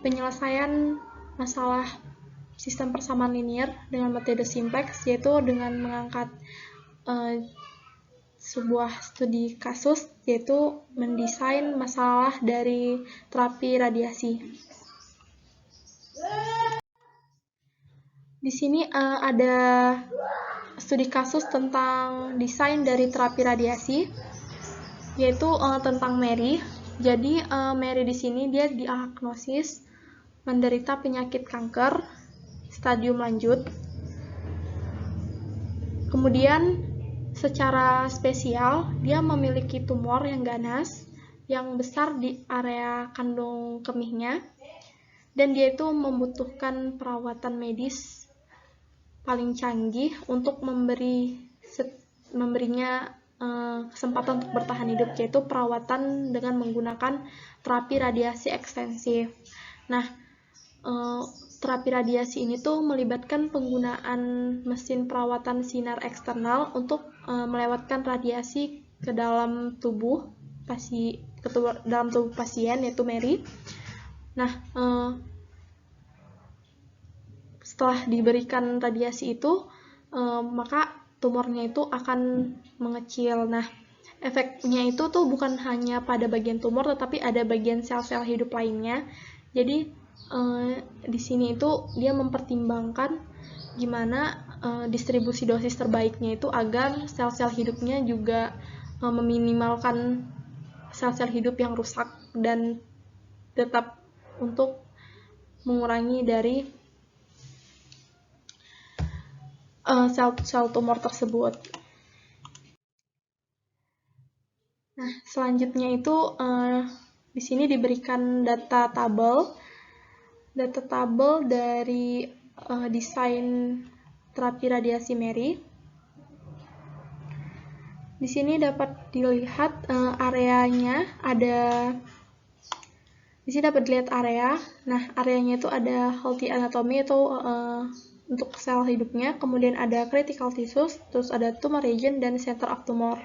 penyelesaian masalah sistem persamaan linear dengan metode simplex, yaitu dengan mengangkat sebuah studi kasus, yaitu mendesain masalah dari terapi radiasi. Di sini ada studi kasus tentang desain dari terapi radiasi, yaitu tentang Mary. Jadi Mary di sini dia diagnosis menderita penyakit kanker stadium lanjut. Kemudian secara spesial dia memiliki tumor yang ganas yang besar di area kandung kemihnya, dan dia itu membutuhkan perawatan medis paling canggih untuk memberinya kesempatan untuk bertahan hidup, yaitu perawatan dengan menggunakan terapi radiasi ekstensif. Nah, terapi radiasi ini tuh melibatkan penggunaan mesin perawatan sinar eksternal untuk melewatkan radiasi ke dalam tubuh pasien, yaitu Mary. Nah, setelah diberikan radiasi itu, maka tumornya itu akan mengecil. Nah, efeknya itu tuh bukan hanya pada bagian tumor, tetapi ada bagian sel-sel hidup lainnya. Jadi di sini itu dia mempertimbangkan gimana distribusi dosis terbaiknya itu agar sel-sel hidupnya juga meminimalkan sel-sel hidup yang rusak dan tetap untuk mengurangi dari sel tumor tersebut. Nah, selanjutnya itu di sini diberikan data tabel dari desain terapi radiasi Mary. Di sini dapat dilihat areanya ada. Di sini dapat dilihat area. Nah, areanya itu ada healthy anatomy atau untuk sel hidupnya, kemudian ada critical tissues, terus ada tumor region dan center of tumor.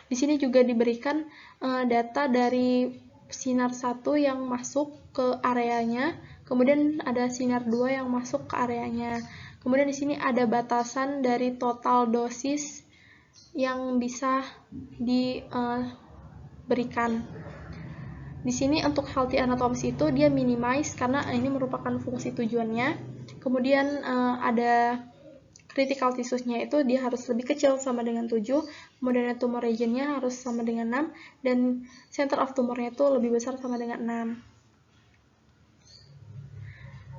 Di sini juga diberikan data dari sinar 1 yang masuk ke areanya, kemudian ada sinar 2 yang masuk ke areanya. Kemudian di sini ada batasan dari total dosis yang bisa diberikan. Di sini untuk healthy anatomy itu dia minimize karena ini merupakan fungsi tujuannya. Kemudian ada critical tissues-nya itu dia harus lebih kecil sama dengan 7, kemudian tumor region-nya harus sama dengan 6, dan center of tumor-nya itu lebih besar sama dengan 6.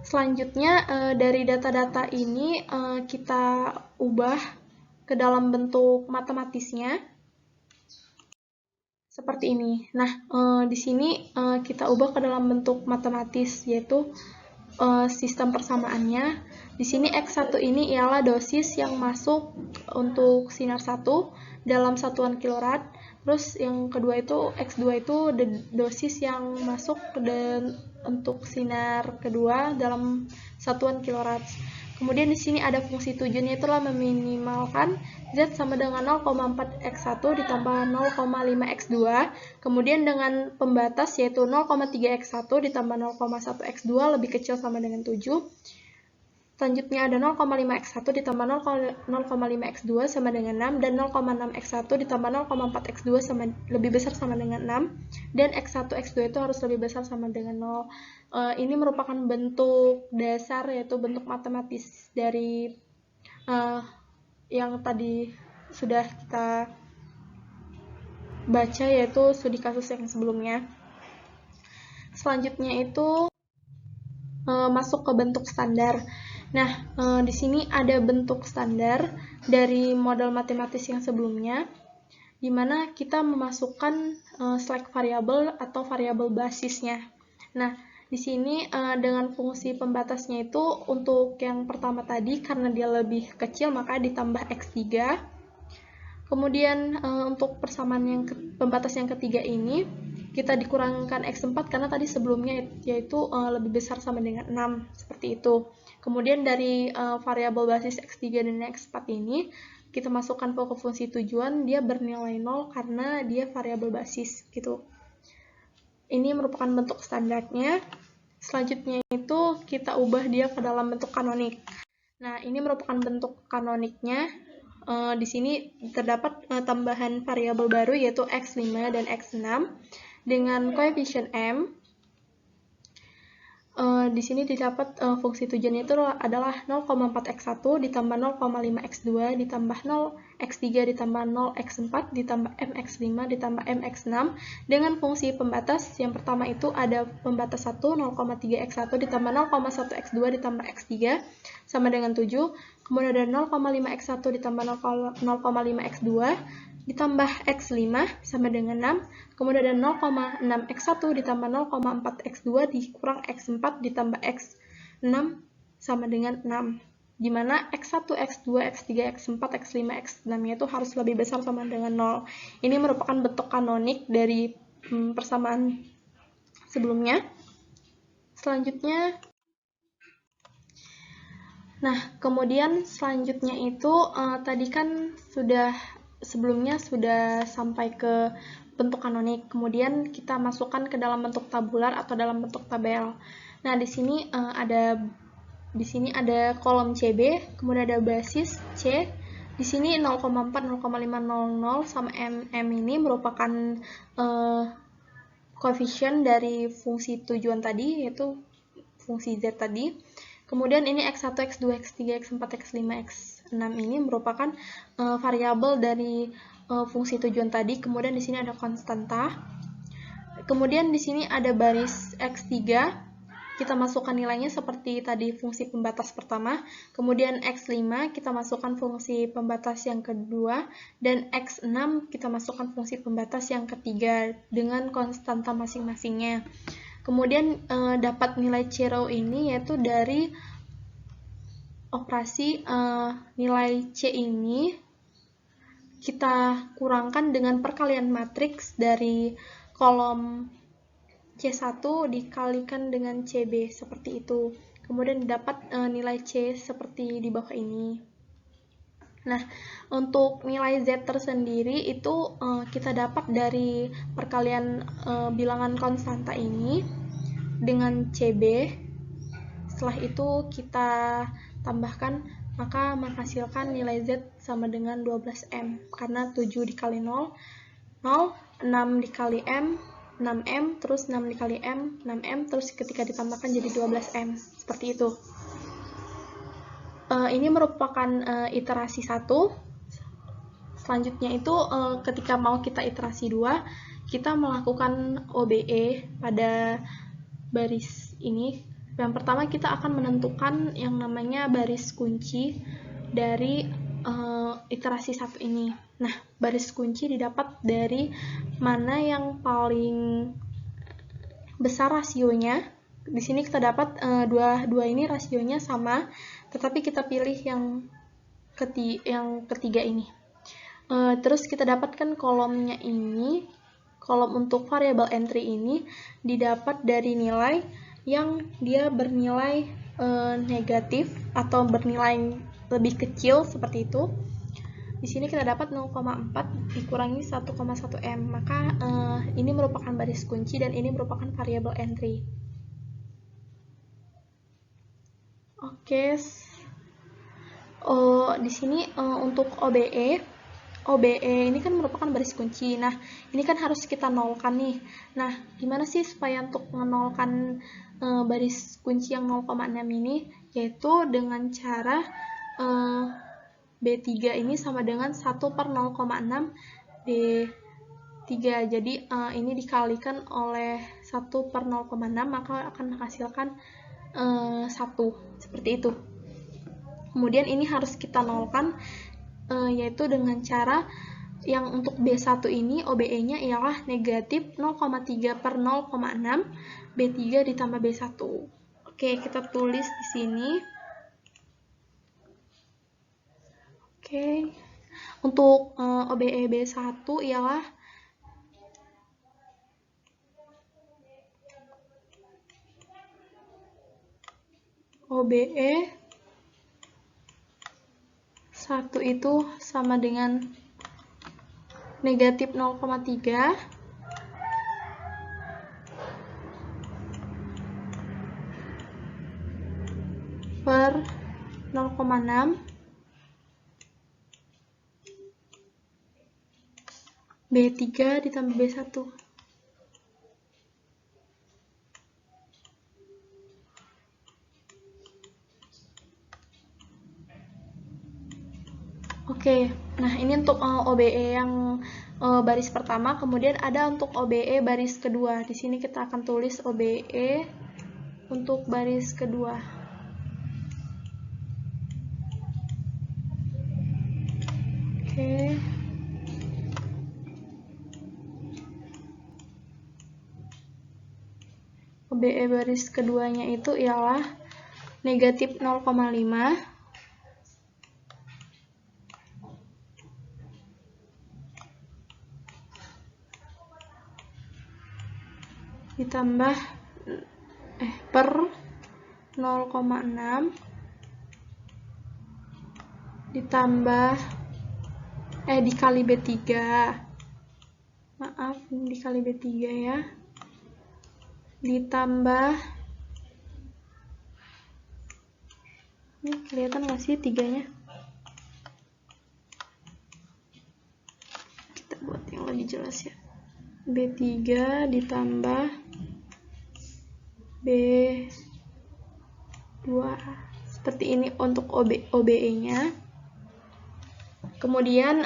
Selanjutnya dari data-data ini kita ubah ke dalam bentuk matematisnya seperti ini. Nah, di sini kita ubah ke dalam bentuk matematis, yaitu sistem persamaannya. Di sini X1 ini ialah dosis yang masuk untuk sinar 1 dalam satuan kilorad. Terus yang kedua itu X2 itu dosis yang masuk untuk sinar kedua dalam satuan kilorad. Kemudian di sini ada fungsi tujuannya itulah meminimalkan Z sama dengan 0,4 X1 ditambah 0,5 X2. Kemudian dengan pembatas yaitu 0,3 X1 ditambah 0,1 X2 lebih kecil sama dengan 7. Selanjutnya ada 0,5 X1 ditambah 0,5 X2 sama dengan 6, dan 0,6 X1 ditambah 0,4 X2 lebih besar sama dengan 6, dan X1 X2 itu harus lebih besar sama dengan 0. Ini merupakan bentuk dasar, yaitu bentuk matematis dari yang tadi sudah kita baca, yaitu studi kasus yang sebelumnya. Selanjutnya itu masuk ke bentuk standar. Nah, di sini ada bentuk standar dari model matematis yang sebelumnya, di mana kita memasukkan slack variable atau variabel basisnya. Nah, di sini dengan fungsi pembatasnya itu untuk yang pertama tadi karena dia lebih kecil maka ditambah X3. Kemudian untuk persamaan yang pembatas yang ketiga ini kita dikurangkan X4 karena tadi sebelumnya yaitu lebih besar sama dengan 6, seperti itu. Kemudian dari variabel basis X3 dan X4 ini kita masukkan ke fungsi tujuan, dia bernilai 0 karena dia variabel basis gitu. Ini merupakan bentuk standarnya. Selanjutnya itu kita ubah dia ke dalam bentuk kanonik. Nah, ini merupakan bentuk kanoniknya. Di sini terdapat tambahan variabel baru yaitu X5 dan X6 dengan koefisien M. Di sini didapat fungsi tujuannya itu adalah 0,4x1 ditambah 0,5x2 ditambah 0x3 ditambah 0x4 ditambah mx5 ditambah mx6 dengan fungsi pembatas. Yang pertama itu ada pembatas 1, 0,3x1 ditambah 0,1x2 ditambah x3 sama dengan 7. Kemudian ada 0,5x1 ditambah 0,5x2 ditambah x5 sama dengan 6. Kemudian ada 0,6x1 ditambah 0,4x2 dikurang x4 ditambah x6 sama dengan 6. Di mana x1, x2, x3, x4, x5, x6-nya itu harus lebih besar sama dengan 0. Ini merupakan bentuk kanonik dari persamaan sebelumnya. Selanjutnya, kemudian selanjutnya itu tadi kan sebelumnya sudah sampai ke bentuk kanonik, kemudian kita masukkan ke dalam bentuk tabular atau dalam bentuk tabel. Nah, di sini ada kolom CB, kemudian ada basis C. Di sini 0,4, 0,500 sama M ini merupakan koefisien dari fungsi tujuan tadi, yaitu fungsi Z tadi. Kemudian ini X1, X2, X3, X4, X5, X6 ini merupakan variabel dari fungsi tujuan tadi. Kemudian di sini ada konstanta. Kemudian di sini ada baris X3. Kita masukkan nilainya seperti tadi fungsi pembatas pertama. Kemudian X5 kita masukkan fungsi pembatas yang kedua. Dan X6 kita masukkan fungsi pembatas yang ketiga dengan konstanta masing-masingnya. Kemudian dapat nilai C row ini yaitu dari operasi nilai C ini kita kurangkan dengan perkalian matriks dari kolom C1 dikalikan dengan CB seperti itu. Kemudian dapat nilai C seperti di bawah ini. Nah, untuk nilai Z tersendiri itu kita dapat dari perkalian bilangan konstanta ini dengan CB. Setelah itu kita tambahkan, maka menghasilkan nilai Z sama dengan 12M. Karena 7 dikali 0, 0, 6 dikali M, 6M, terus 6 dikali M, 6M, terus ketika ditambahkan jadi 12M. Seperti itu. Ini merupakan iterasi 1. Selanjutnya itu ketika mau kita iterasi 2, kita melakukan OBE pada baris ini. Yang pertama kita akan menentukan yang namanya baris kunci dari iterasi 1 ini. Nah, baris kunci didapat dari mana yang paling besar rasionya. Di sini kita dapat dua ini rasionya sama, tetapi kita pilih yang ketiga ini. Terus kita dapatkan kolomnya ini, kolom untuk variabel entry ini didapat dari nilai yang dia bernilai negatif atau bernilai lebih kecil seperti itu. Di sini kita dapat 0,4 dikurangi 1,1 M, maka ini merupakan baris kunci dan ini merupakan variabel entry. Oke, di sini untuk OBE ini kan merupakan baris kunci. Nah, ini kan harus kita nolkan nih. Nah, gimana sih supaya untuk menolkan baris kunci yang 0,6 ini? Yaitu dengan cara B3 ini sama dengan 1 per 0,6 D3. Jadi ini dikalikan oleh 1 per 0,6 maka akan menghasilkan 1. Seperti itu. Kemudian ini harus kita nolkan yaitu dengan cara yang untuk B1 ini OBE-nya ialah negatif 0,3 per 0,6 B3 ditambah B1. Oke, kita tulis di sini. Oke, untuk OBE B1 ialah OBE 1 itu sama dengan negatif 0,3 per 0,6 B3 ditambah B1. Oke, nah ini untuk OBE yang baris pertama, kemudian ada untuk OBE baris kedua. Di sini kita akan tulis OBE untuk baris kedua. Oke. OBE baris keduanya itu ialah negatif 0,5 ditambah per 0,6 ditambah dikali B3. Maaf, dikali B3 ya. Ditambah, ini kelihatan nggak sih 3-nya? Kita buat yang lebih jelas ya. B3 ditambah B2. Seperti ini untuk OBE-nya. Kemudian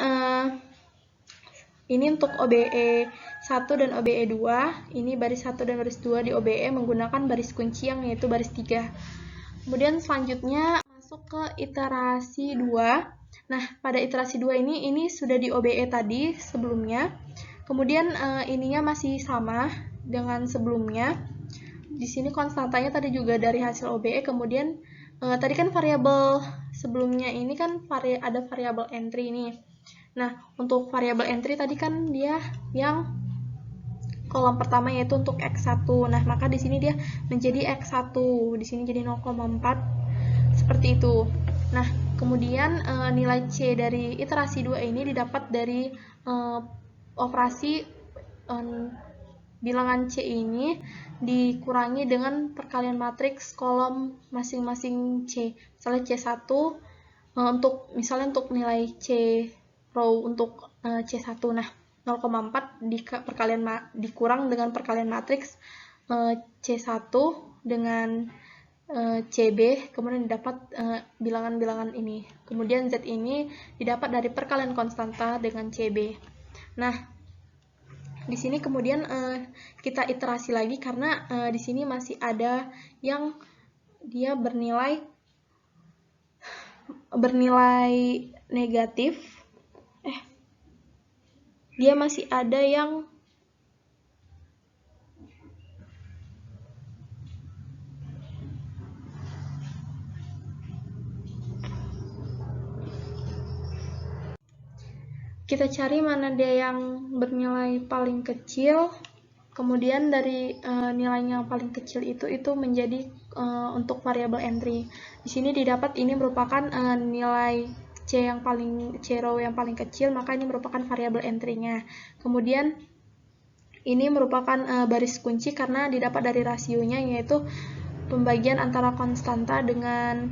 ini untuk OBE 1 dan OBE 2. Ini baris 1 dan baris 2 di OBE menggunakan baris kunci yang yaitu baris 3. Kemudian selanjutnya masuk ke iterasi 2. Nah, pada iterasi 2 ini sudah di OBE tadi sebelumnya. Kemudian ininya masih sama dengan sebelumnya. Di sini konstantanya tadi juga dari hasil OBE. Kemudian tadi kan variabel sebelumnya ini kan ada variabel entry ini. Nah, untuk variabel entry tadi kan dia yang kolom pertama yaitu untuk X1. Nah, maka di sini dia menjadi X1. Di sini jadi 0,4 seperti itu. Nah, kemudian nilai C dari iterasi 2 ini didapat dari operasi bilangan C ini dikurangi dengan perkalian matriks kolom masing-masing C. Misalnya C1 misalnya untuk nilai C row untuk C1. Nah, 0,4 dikurang dengan perkalian matriks C1 dengan CB, kemudian didapat bilangan-bilangan ini. Kemudian Z ini didapat dari perkalian konstanta dengan CB. Nah, di sini kemudian kita iterasi lagi karena di sini masih ada yang dia bernilai negatif. Dia masih ada yang kita cari mana dia yang bernilai paling kecil, kemudian dari nilainya yang paling kecil itu menjadi untuk variabel entry. Di sini didapat ini merupakan nilai C row yang paling kecil, maka ini merupakan variabel entry-nya. Kemudian ini merupakan baris kunci karena didapat dari rasionya, yaitu pembagian antara konstanta dengan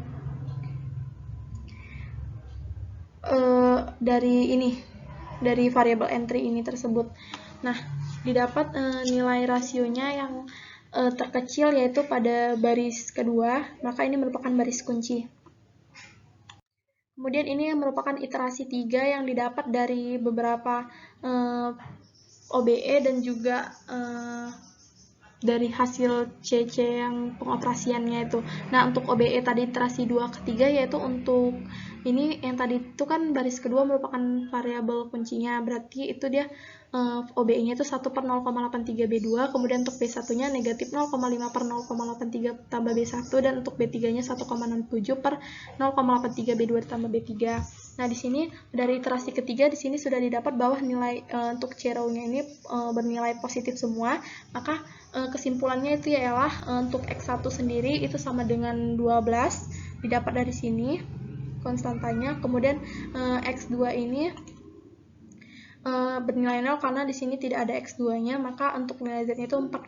dari variabel entry ini tersebut. Nah, didapat nilai rasionya yang terkecil yaitu pada baris kedua, maka ini merupakan baris kunci. Kemudian ini merupakan iterasi 3 yang didapat dari beberapa OBE dan juga dari hasil CC yang pengoperasiannya itu. Nah, untuk OBE tadi iterasi 2 ketiga yaitu untuk ini yang tadi itu kan baris kedua merupakan variabel kuncinya, berarti itu dia OBE-nya itu 1 per 0,83 B2, kemudian untuk B1-nya negatif 0,5 per 0,83 tambah B1, dan untuk B3-nya 1,67 per 0,83 B2 tambah B3. Nah, di sini dari iterasi ketiga di sini sudah didapat bahwa nilai untuk C row-nya ini bernilai positif semua, maka kesimpulannya itu ialah untuk X1 sendiri itu sama dengan 12, didapat dari sini konstantanya. Kemudian X2 ini bernilai 0 karena di sini tidak ada X2-nya, maka untuk nilai Z-nya itu 4,8.